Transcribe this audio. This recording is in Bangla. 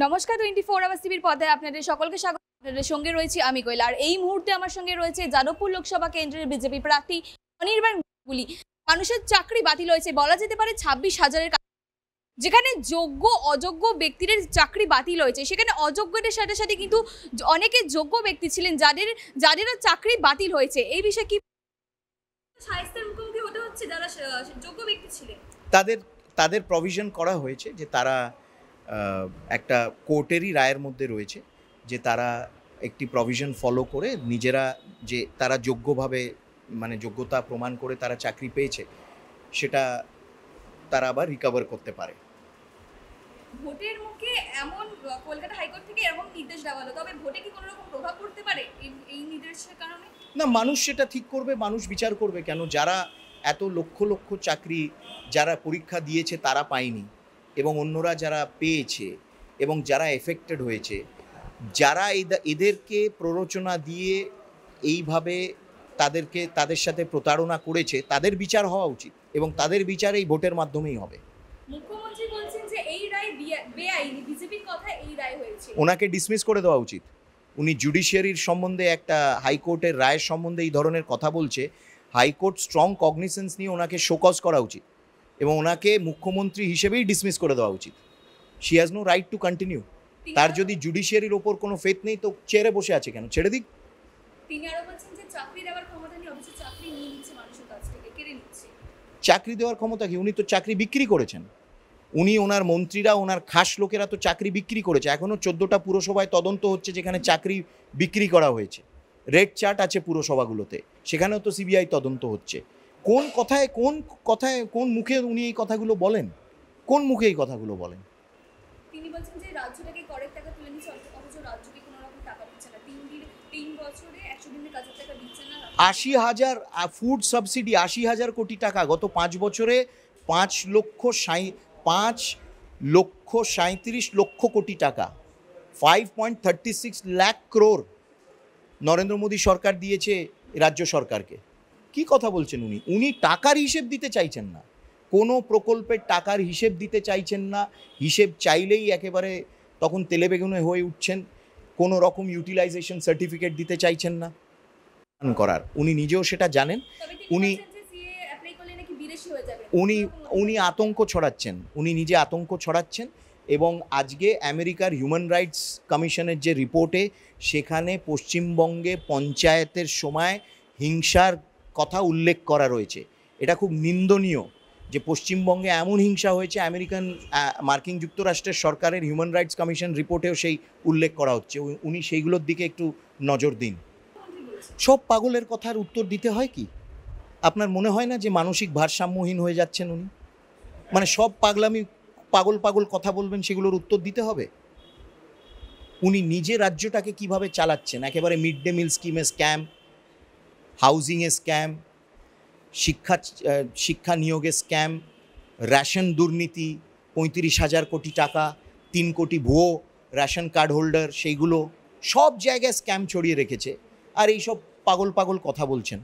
নমস্কার 24 আওয়ার্স টিভির পর্দায় আপনাদের সকলকে স্বাগত। আপনাদের সঙ্গে রয়েছি আমি কৈলা। আর এই মুহূর্তে আমার সঙ্গে রয়েছে যাদবপুর লোকসভা কেন্দ্রের বিজেপি প্রার্থী অনির্বাণ গাঙ্গুলি। মানুষের চাকরি বাতিল হয়েছে, বলা যেতে পারে 26,000-এর, যেখানে যোগ্য অযোগ্য ব্যক্তিদের চাকরি বাতিল হয়েছে, সেখানে অযোগ্যদের সাথে সাথে কিন্তু অনেকে যোগ্য ব্যক্তি ছিলেন যাদেরও চাকরি বাতিল হয়েছে। এই বিষয়ে কি শায়েস্তার মুখোমুখি হতে হচ্ছে যারা যোগ্য ব্যক্তি ছিলেন? তাদের প্রভিশন করা হয়েছে যে তারা একটা কোর্টেরই রায়ের মধ্যে রয়েছে যে তারা একটি প্রভিশন ফলো করে নিজেরা যে তারা যোগ্যভাবে মানে যোগ্যতা প্রমাণ করে তারা চাকরি পেয়েছে সেটা তারা আবার রিকভার করতে পারে। ভোটের মুখে এমন কলকাতা হাইকোর্ট থেকে এরকম নির্দেশ দেওয়া হলো, তবে ভোটে কি কোনো রকম প্রভাব পড়তে পারে এই নির্দেশের কারণে? না, মানুষ সেটা ঠিক করবে, মানুষ বিচার করবে। কেন যারা এত লক্ষ লক্ষ চাকরি যারা পরীক্ষা দিয়েছে তারা পায়নি এবং অন্যরা যারা পেয়েছে এবং যারা এফেক্টেড হয়েছে, যারা এদেরকে প্ররোচনা দিয়ে এইভাবে তাদের সাথে প্রতারণা করেছে, তাদের বিচার হওয়া উচিত এবং তাদের বিচার এই ভোটের মাধ্যমেই হবে। মুখ্যমন্ত্রী বলছেন যে এই রায় বেআইনি, বিজেপির কথা এই রায় হয়েছে, ওনাকে ডিসমিস করে দেওয়া উচিত। উনি জুডিশিয়ারির সম্বন্ধে একটা হাইকোর্টের রায়ের সম্বন্ধে এই ধরনের কথা বলছে, হাইকোর্ট স্ট্রং কগনিসেন্স নিয়ে ওনাকে শোকজ করা উচিত এবং ওনাকে মুখ্যমন্ত্রী হিসেবেই ডিসমিস করে দেওয়া উচিত। She has no right to continue. তার যদি জুডিশিয়ারির ওপর কোনো ফেথ নেই তো চেয়ারে বসে আছে কেন? ছেড়ে দিক। তিনি আরো বলছেন যে চাকরি দেওয়ার ক্ষমতা নেই, অবশ্য চাকরি নিয়ে নিচ্ছে মানুষের কাছ থেকে, কেড়ে নিচ্ছে। চাকরি দেওয়ার ক্ষমতা কি? উনি তো চাকরি বিক্রি করেছেন। উনি ওনার মন্ত্রীরা ওনার খাস লোকেরা তো চাকরি বিক্রি করেছে। এখনও 14টা পুরসভায় তদন্ত হচ্ছে যেখানে চাকরি বিক্রি করা হয়েছে। রেড চার্ট আছে পুরসভাগুলোতে, সেখানেও তো সিবিআই তদন্ত হচ্ছে। কোন মুখে উনি এই কথাগুলো বলেন? কোন মুখে এই কথাগুলো বলেন? তিনি বলছেন যে রাজ্যটাকে করের টাকা তুলে নিচ্ছে, অথচ রাজ্যকে কোনো রকম টাকা দিচ্ছে না। 3 বছরে 100 দিনের কাজের টাকা দিচ্ছে না। 80,000 ফুড সাবসিডি, 80,000 কোটি টাকা গত 5 বছরে, 5,37 লক্ষ কোটি টাকা, 5.36 লাখ ক্রোর নরেন্দ্র মোদী সরকার দিয়েছে রাজ্য সরকারকে। কি কথা বলছেন উনি? উনি টাকার হিসেব দিতে চাইছেন না, কোনো প্রকল্পের টাকার হিসেব দিতে চাইছেন না। হিসেব চাইলেই একেবারে তখন তেলে বেগুনে হয়ে উঠছেন। কোনো রকম ইউটিলাইজেশন সার্টিফিকেট দিতে চাইছেন না করার। উনি নিজেও সেটা জানেন। উনি আতঙ্ক ছড়াচ্ছেন, উনি নিজে আতঙ্ক ছড়াচ্ছেন। এবং আজকে আমেরিকার হিউম্যান রাইটস কমিশনের যে রিপোর্টে সেখানে পশ্চিমবঙ্গে পঞ্চায়েতের সময় হিংসার কথা উল্লেখ করা রয়েছে। এটা খুব নিন্দনীয় যে পশ্চিমবঙ্গে এমন হিংসা হয়েছে। মার্কিন যুক্তরাষ্ট্রের সরকারের হিউম্যান রাইটস কমিশন রিপোর্টেও সেই উল্লেখ করা হচ্ছে। উনি সেইগুলোর দিকে একটু নজর দিন। সব পাগলের কথার উত্তর দিতে হয় কি? আপনার মনে হয় না যে মানসিক ভারসাম্যহীন হয়ে যাচ্ছেন উনি? মানে সব পাগল কথা বলবেন, সেগুলোর উত্তর দিতে হবে? উনি নিজে রাজ্যটাকে কিভাবে চালাচ্ছেন, একেবারে মিড ডে মিল স্কিমে স্ক্যাম, হাউজিংয়ে স্ক্যাম, শিক্ষা নিয়োগে স্ক্যাম, রেশন দুর্নীতি, 35,000 কোটি টাকা, 3 কোটি ভুয়ো রেশন কার্ড হোল্ডার, সেইগুলো সব জায়গায় স্ক্যাম ছড়িয়ে রেখেছে। আর এইসব পাগল কথা বলছেন।